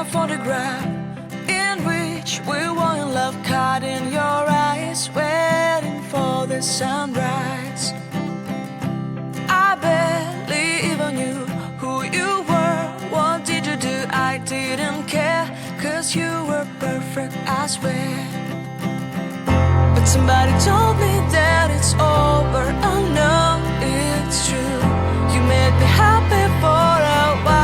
a photograph in which we were in love, caught in your eyes, waiting for the sunrise. I barely even knew who you were. What did you do? I didn't care, 'cause you were perfect, I swear. But somebody told me that it's over. I know it's true. You made me happy for a while.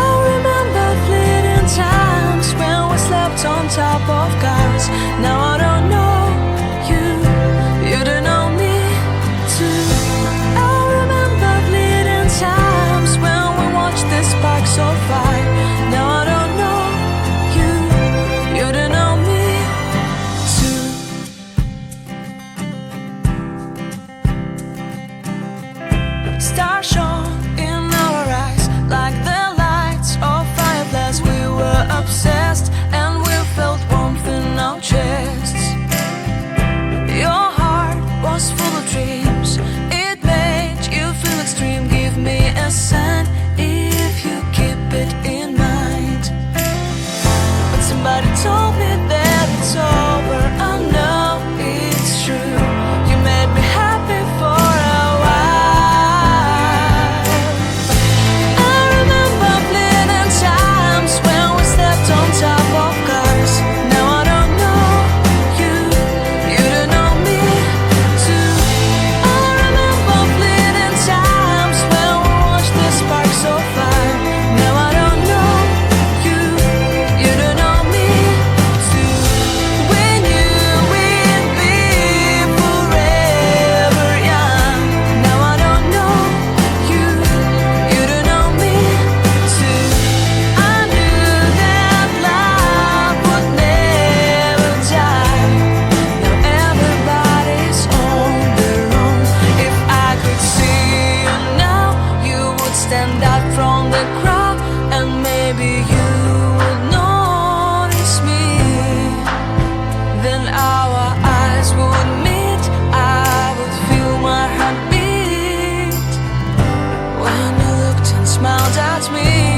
I remember fleeting times when we slept on top of cars. Now I don't know you, you don't know me too. I remember fleeting times when we watched the sparks of fire. Now I don't know you, you don't know me too. Stars shone in our eyes like the lights of fireflies. We were obsessed and we felt warmth in our chests. Your heart was full of dreams, it made you feel extreme. Give me a sign if you keep it in mind. But somebody told me that it's over. I know it's true. You made me happy for a while. I remember fleeting times when we slept on top of cars. Now I don't know you, you don't know me too. I remember fleeting times when we watched the sparks of fire. Now I don't know you, you don't know me too. We knew we'd be forever young. Now I don't know you, you don't know me too. I knew that love would never die. Now everybody's on their own. If I could see you now, you would stand out from the crowd, and maybe you would notice me. Then our eyes would meet, I would feel my heart beat when you looked and smiled at me.